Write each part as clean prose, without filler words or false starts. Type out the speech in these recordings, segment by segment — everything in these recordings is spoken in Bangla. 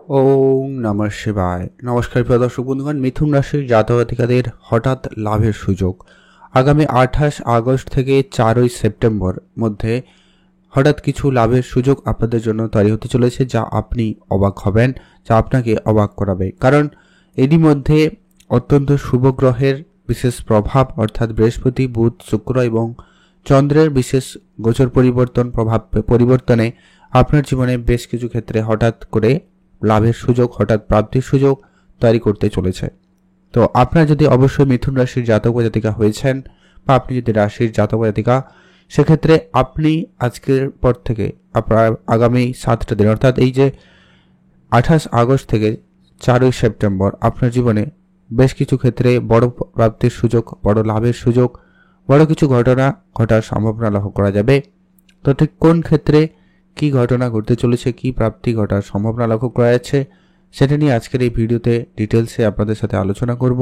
ওম নমঃ শিবায়। নমস্কার প্রিয় দর্শক বন্ধুগণ, মিথুন রাশির জাতক জাতিকাদের হঠাৎ লাভের সুযোগ আগামী 28 আগস্ট থেকে 4 সেপ্টেম্বর মধ্যে হঠাৎ কিছু লাভের সুযোগ আপনাদের জন্য তৈরি হতে চলেছে, যা আপনি অবাক হবেন, যা আপনাকে অবাক করাবে। কারণ এরই মধ্যে অত্যন্ত শুভ গ্রহের বিশেষ প্রভাব অর্থাৎ বৃহস্পতি, বুধ, শুক্র এবং চন্দ্রের বিশেষ গোচর পরিবর্তনে আপনার জীবনে বেশ কিছু ক্ষেত্রে হঠাৎ করে লাভের সুযোগ, হঠাৎ প্রাপ্তির সুযোগ তৈরি করতে চলেছে। তো আপনার যদি অবশ্যই মিথুন রাশির জাতক বা জাতিকা হয়েছেন বা আপনি যদি রাশির জাতক বা জাতিকা, সেক্ষেত্রে আপনি আজকের পর থেকে আপনার আগামী 7টা দিন অর্থাৎ এই যে 28 আগস্ট থেকে 4 সেপ্টেম্বর আপনার জীবনে বেশ কিছু ক্ষেত্রে বড় প্রাপ্তির সুযোগ, বড় লাভের সুযোগ, বড় কিছু ঘটনা ঘটার সম্ভাবনা লক্ষ্য করা যাবে। তো ঠিক কোন ক্ষেত্রে কি ঘটনা ঘটতে চলেছে, কি প্রাপ্তি ঘটার সম্ভাবনা লক্ষ্য করা যাচ্ছে, সেটা নিয়ে আজকের এই ভিডিওতে ডিটেলসে আপনাদের সাথে আলোচনা করব।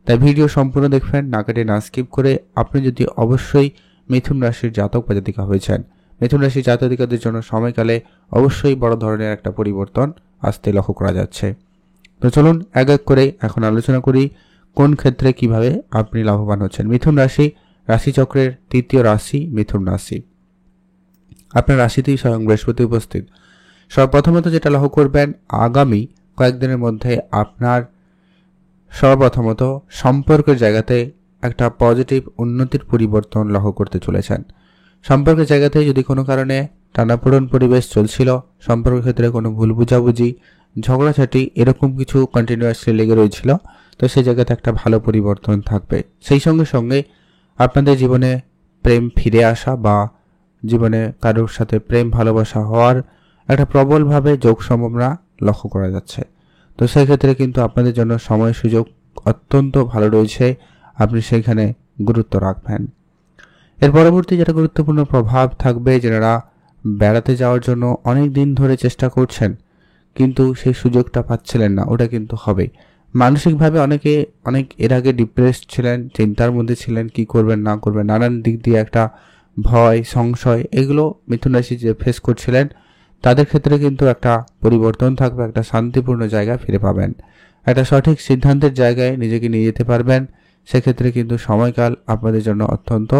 তাই ভিডিও সম্পূর্ণ দেখবেন, না কেটে না স্কিপ করে। আপনি যদি অবশ্যই মিথুন রাশির জাতক বা জাতিকা হয়েছেন, মিথুন রাশির জাতক জাতিকাদের জন্য সময়কালে অবশ্যই বড় ধরনের একটা পরিবর্তন আসতে লক্ষ্য করা যাচ্ছে। তো চলুন এক এক করে এখন আলোচনা করি কোন ক্ষেত্রে কিভাবে আপনি লাভবান হচ্ছেন। মিথুন রাশি রাশিচক্রের তৃতীয় রাশি মিথুন রাশি। আপনার রাশিতেই স্বয়ং বৃহস্পতি উপস্থিত। সর্বপ্রথমত যেটা লক্ষ্য করবেন, আগামী কয়েকদিনের মধ্যে আপনার সর্বপ্রথমত সম্পর্কের জায়গাতে একটা পজিটিভ উন্নতির পরিবর্তন লক্ষ্য করতে চলেছেন। সম্পর্কের জায়গাতে যদি কোনো কারণে টানাপোড়েন পরিবেশ চলছিল, সম্পর্কের ক্ষেত্রে কোনো ভুল বুঝাবুঝি, ঝগড়াঝাটি এরকম কিছু কন্টিনিউয়াসলি লেগে রয়েছিল, তো সেই জায়গাতে একটা ভালো পরিবর্তন থাকবে। সেই সঙ্গে সঙ্গে আপনাদের জীবনে প্রেম ফিরে আসা বা জীবনে কারোর সাথে প্রেম ভালোবাসা হওয়ার একটা প্রবলভাবে যোগ সম্ভাবনা লক্ষ্য করা যাচ্ছে। তো সেই ক্ষেত্রে কিন্তু আপনাদের জন্য সময় সুযোগ অত্যন্ত ভালো রয়েছে, আপনি সেখানে গুরুত্ব রাখবেন। এর পরবর্তী যেটা গুরুত্বপূর্ণ প্রভাব থাকবে, যারা বেড়াতে যাওয়ার জন্য অনেক দিন ধরে চেষ্টা করছেন কিন্তু সেই সুযোগটা পাচ্ছিলেন না, ওটা কিন্তু হবে। মানসিকভাবে অনেক এর আগে ডিপ্রেসড ছিলেন, চিন্তার মধ্যে ছিলেন, কি করবেন না করবেন, নানান দিক দিয়ে একটা ভয় সংশয় এগুলো মিথুন রাশি যে ফেস করছিলেন, তাদের ক্ষেত্রে কিন্তু একটা পরিবর্তন থাকবে, একটা শান্তিপূর্ণ জায়গা ফিরে পাবেন, একটা সঠিক সিদ্ধান্তের জায়গায় নিজেকে নিয়ে যেতে পারবেন। সেক্ষেত্রে কিন্তু সময়কাল আপনাদের জন্য অত্যন্ত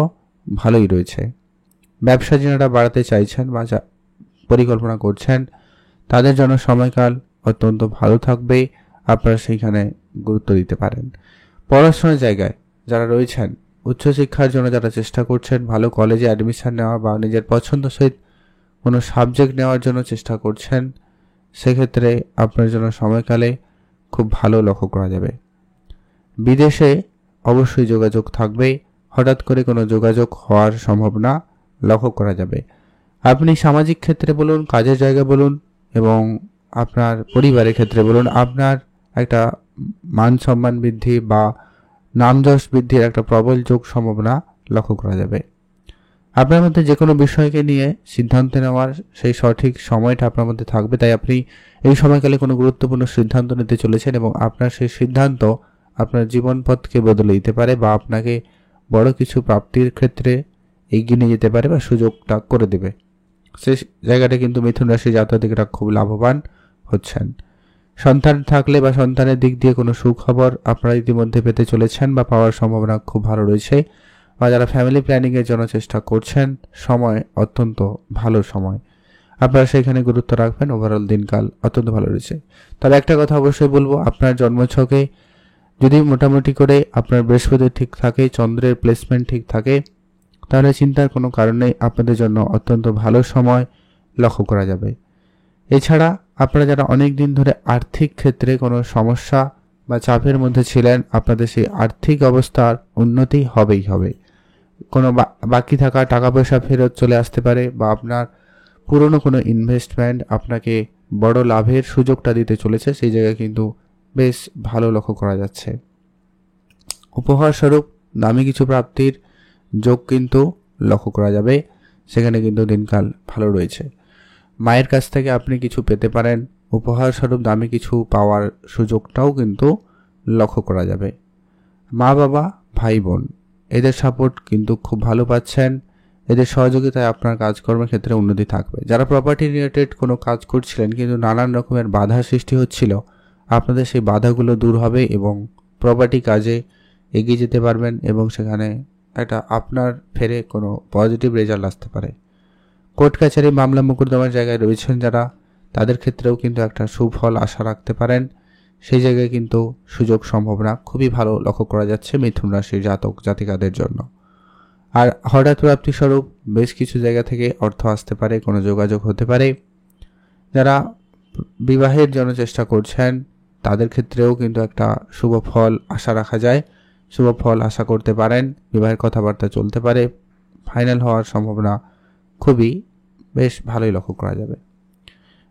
ভালোই রয়েছে। ব্যবসা যারা বাড়াতে চাইছেন বা পরিকল্পনা করছেন, তাদের জন্য সময়কাল অত্যন্ত ভালো থাকবে, আপনারা সেইখানে গুরুত্ব দিতে পারেন। পড়াশোনার জায়গায় যারা রয়েছেন, উচ্চশিক্ষার জন্য যারা চেষ্টা করছেন, ভালো কলেজে অ্যাডমিশন নেওয়া বা নিজের পছন্দসই কোনো সাবজেক্ট নেওয়ার জন্য চেষ্টা করছেন, সেক্ষেত্রে আপনার জন্য সময়কালে খুব ভালো লক্ষ্য করা যাবে। বিদেশে অবশ্যই যোগাযোগ থাকবে, হঠাৎ করে কোনো যোগাযোগ হওয়ার সম্ভাবনা লক্ষ্য করা যাবে। আপনি সামাজিক ক্ষেত্রে বলুন, কাজের জায়গা বলুন এবং আপনার পরিবারের ক্ষেত্রে বলুন, আপনার একটা মান সম্মান বৃদ্ধি বা নামযশ বৃদ্ধির একটা প্রবল যোগ সম্ভাবনা লক্ষ্য করা যাবে। আপনার মধ্যে যে কোনো বিষয়কে নিয়ে সিদ্ধান্ত নেওয়ার সেই সঠিক সময়টা আপনার মধ্যে থাকবে, তাই আপনি এই সময়কালে কোনো গুরুত্বপূর্ণ সিদ্ধান্ত নিতে চলেছেন এবং আপনার সেই সিদ্ধান্ত আপনার জীবন পথকে বদলে দিতে পারে বা আপনাকে বড় কিছু প্রাপ্তির ক্ষেত্রে এগিয়ে নিয়ে যেতে পারে বা সুযোগটা করে দেবে। সেই জায়গাটা কিন্তু মিথুন রাশি জাতকরা খুব লাভবান হচ্ছেন। সন্তান থাকলে বা সন্তানের দিক দিয়ে কোনো সুখবর আপনারা ইতিমধ্যে পেতে চলেছেন বা পাওয়ার সম্ভাবনা খুব ভালো রয়েছে। বা যারা ফ্যামিলি প্ল্যানিংয়ের জন্য চেষ্টা করছেন, সময় অত্যন্ত ভালো সময়, আপনারা সেখানে গুরুত্ব রাখবেন। ওভারঅল দিনকাল অত্যন্ত ভালো রয়েছে। তবে একটা কথা অবশ্যই বলবো, আপনার জন্মছকে যদি মোটামুটি করে আপনার বৃহস্পতি ঠিক থাকে, চন্দ্রের প্লেসমেন্ট ঠিক থাকে, তাহলে চিন্তার কোনো কারণে আপনাদের জন্য অত্যন্ত ভালো সময় লক্ষ্য করা যাবে। এছাড়া আপনারা যারা অনেক দিন ধরে আর্থিক ক্ষেত্রে কোনো সমস্যা বা চাপের মধ্যে ছিলেন, আপনাদের সেই আর্থিক অবস্থার উন্নতি হবেই হবে। কোনো বাকি থাকা টাকা পয়সা ফেরত চলে আসতে পারে বা আপনার পুরনো কোনো ইনভেস্টমেন্ট আপনাকে বড় লাভের সুযোগটা দিতে চলেছে, সেই জায়গায় কিন্তু বেশ ভালো লক্ষ্য করা যাচ্ছে। উপহার স্বরূপ দামি কিছু প্রাপ্তির যোগ কিন্তু লক্ষ্য করা যাবে, সেখানে কিন্তু দিনকাল ভালো রয়েছে। মায়ের কাছ থেকে আপনি কিছু পেতে পারেন, উপহার স্বরূপ দামি কিছু পাওয়ার সুযোগটাও কিন্তু লক্ষ্য করা যাবে। মা বাবা, ভাই বোন এদের সাপোর্ট কিন্তু খুব ভালো পাচ্ছেন এদের সহযোগিতায় আপনার কাজকর্মের ক্ষেত্রে উন্নতি থাকবে। যারা প্রপার্টি রিলেটেড কোনো কাজ করছিলেন কিন্তু নানান রকমের বাধা সৃষ্টি হচ্ছিল, আপনাদের সেই বাধাগুলো দূর হবে এবং প্রপার্টি কাজে এগিয়ে যেতে পারবেন এবং সেখানে একটা আপনার ফেরে কোনো পজিটিভ রেজাল্ট আসতে পারে। কোর্ট কাছারি মামলা মোকদ্দমার জায়গায় রয়েছেন যারা, তাদের ক্ষেত্রেও কিন্তু একটা সুফল আশা রাখতে পারেন। সেই জায়গায় কিন্তু সুযোগ সম্ভাবনা খুবই ভালো লক্ষ্য করা যাচ্ছে মিথুন রাশির জাতক জাতিকাদের জন্য। আর হঠাৎ প্রাপ্তিস্বরূপ বেশ কিছু জায়গা থেকে অর্থ আসতে পারে, কোনো যোগাযোগ হতে পারে। যারা বিবাহের জন্য চেষ্টা করছেন তাদের ক্ষেত্রেও কিন্তু একটা শুভ ফল আশা রাখা যায়, শুভ ফল আশা করতে পারেন। বিবাহের কথাবার্তা চলতে পারে, ফাইনাল হওয়ার সম্ভাবনা খুবই বেশ ভালোই লক্ষ্য করা যাবে।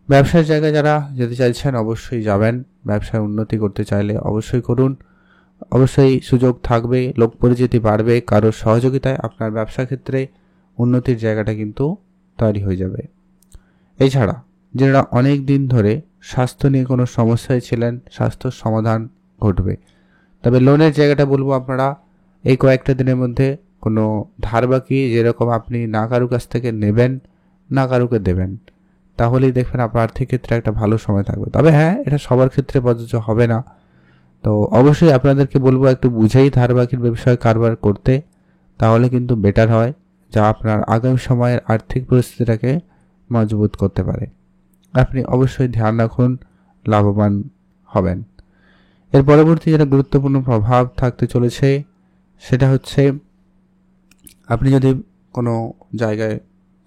ব্যবসার জায়গায় যারা যেতে চাইছেন অবশ্যই যাবেন, ব্যবসায় উন্নতি করতে চাইলে অবশ্যই করুন, অবশ্যই সুযোগ থাকবে, লোক পরিচিতি বাড়বে, কারোর সহযোগিতায় আপনার ব্যবসা ক্ষেত্রে উন্নতির জায়গাটা কিন্তু তৈরি হয়ে যাবে। এছাড়া যারা অনেক দিন ধরে স্বাস্থ্য নিয়ে কোনো সমস্যায় ছিলেন, স্বাস্থ্যর সমাধান ঘটবে। তবে লোনের জায়গাটা বলবো, আপনারা এই কয়েকটা দিনের মধ্যে কোনো ধার বাকি যেরকম আপনি না কারো কাছ থেকে নেবেন না কারুকে দেবেন, তাহলেই দেখবেন আপনার আর্থিক ক্ষেত্রে একটা ভালো সময় থাকবে। তবে হ্যাঁ, এটা সবার ক্ষেত্রে প্রযোজ্য হবে না, তো অবশ্যই আপনাদেরকে বলবো একটু বুঝেই ধার বাকির ব্যবসায় কারবার করতে, তাহলে কিন্তু বেটার হয়, যা আপনার আগামী সময়ের আর্থিক পরিস্থিতিটাকে মজবুত করতে পারে। আপনি অবশ্যই ধ্যান রাখুন, লাভবান হবেন। এর পরবর্তী যেটা গুরুত্বপূর্ণ প্রভাব থাকতে চলেছে সেটা হচ্ছে, আপনি যদি কোনো জায়গায়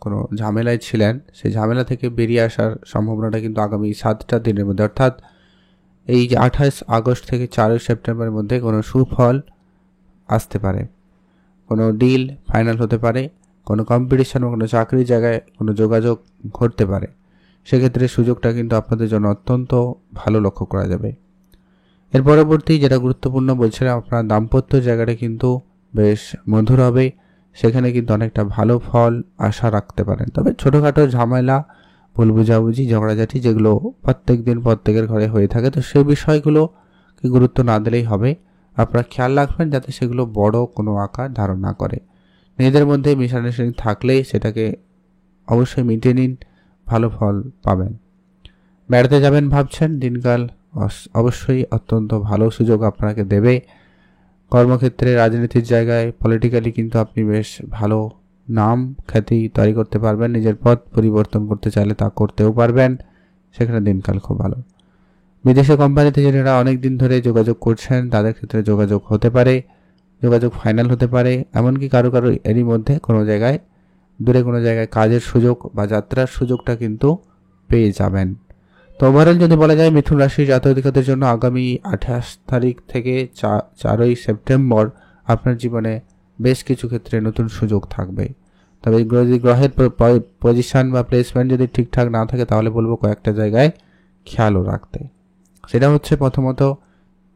কোনো ঝামেলায় ছিলেন, সেই ঝামেলা থেকে বেরিয়ে আসার সম্ভাবনাটা কিন্তু আগামী 7টা দিনের মধ্যে, অর্থাৎ এই যে 28 আগস্ট থেকে 4 সেপ্টেম্বরের মধ্যে কোনো সুফল আসতে পারে, কোনো ডিল ফাইনাল হতে পারে, কোনো কম্পিটিশন বা কোনো চাকরির জায়গায় কোনো যোগাযোগ ঘটতে পারে। সেক্ষেত্রে সুযোগটা কিন্তু আপনাদের জন্য অত্যন্ত ভালো লক্ষ্য করা যাবে। এর পরবর্তী যেটা গুরুত্বপূর্ণ বলছিলাম, আপনার দাম্পত্য জায়গাটা কিন্তু বেশ মধুর হবে, সেখানে কিন্তু অনেকটা ভালো ফল আশা রাখতে পারেন। তবে ছোটোখাটো ঝামেলা, ভুল বুঝাবুঝি, ঝগড়াঝাটি যেগুলো প্রত্যেক দিন প্রত্যেকের ঘরে হয়ে থাকে, তো সেই বিষয়গুলোকে গুরুত্ব না দিলেই হবে। আপনারা খেয়াল রাখবেন যাতে সেগুলো বড় কোনো আকার ধারণ না করে। নিজেদের মধ্যে মিশামিশি থাকলেই সেটাকে অবশ্যই মিটিয়ে নিন, ভালো ফল পাবেন। বেড়াতে যাবেন ভাবছেন, দিনকাল অবশ্যই অত্যন্ত ভালো সুযোগ আপনাকে দেবে। কর্মক্ষেত্রে, রাজনীতির জায়গায়, পলিটিক্যালি কিন্তু আপনি বেশ ভালো নাম খ্যাতি তৈরি করতে পারবেন। নিজের পথ পরিবর্তন করতে চাইলে তা করতেও পারবেন, সেখানে দিনকাল খুব ভালো। বিদেশি কোম্পানিতে যারা অনেক দিন ধরে যোগাযোগ করছেন তাদের ক্ষেত্রে যোগাযোগ হতে পারে, যোগাযোগ ফাইনাল হতে পারে। এমনকি কারো এরই মধ্যে কোনো জায়গায় দূরে কোনো জায়গায় কাজের সুযোগ বা যাত্রার সুযোগটা কিন্তু পেয়ে যাবেন। তো ওভারঅল যদি বলা যায়, মিথুন রাশির জাতকদের জন্য আগামী 28 তারিখ থেকে 4 সেপ্টেম্বর আপনার জীবনে বেশ কিছু ক্ষেত্রে নতুন সুযোগ থাকবে। তবে যদি গ্রহের পজিশন বা প্লেসমেন্ট যদি ঠিকঠাক না থাকে, তাহলে বলবো কয়েকটা জায়গায় খেয়ালও রাখতে। সেটা হচ্ছে, প্রথমত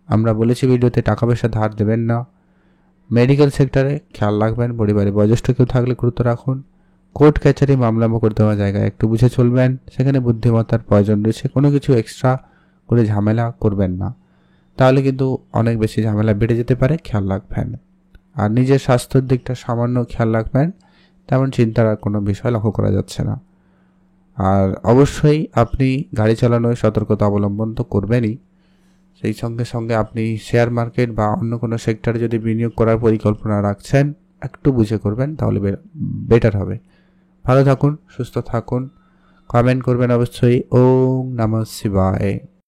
আমরা বলেছি ভিডিওতে, টাকা পয়সা ধার দেবেন না। মেডিকেল সেক্টরে খেয়াল রাখবেন, পরিবারে বয়োজ্যেষ্ঠ কেউ থাকলে গুরুত্ব রাখুন। কোর্ট কাছারি মামলা মোকদ্দমা জায়গায় একটু বুঝে চলবেন, সেখানে বুদ্ধিমত্তার প্রয়োজন রয়েছে। কোনো কিছু এক্সট্রা করে ঝামেলা করবেন না, তাহলে কিন্তু অনেক বেশি ঝামেলা বেড়ে যেতে পারে, খেয়াল রাখবেন। আর নিজের স্বাস্থ্যের দিকটা সামান্য খেয়াল রাখবেন, তেমন চিন্তার আর কোনো বিষয় লক্ষ্য করা যাচ্ছে না। আর অবশ্যই আপনি গাড়ি চালানোয় সতর্কতা অবলম্বন তো করবেনই, সেই সঙ্গে সঙ্গে আপনি শেয়ার মার্কেট বা অন্য কোনো সেক্টরে যদি বিনিয়োগ করার পরিকল্পনা রাখছেন, একটু বুঝে করবেন, তাহলে বেটার হবে। ভালো থাকুন, সুস্থ থাকুন, কমেন্ট করবেন অবশ্যই। ওম নমঃ শিবায়।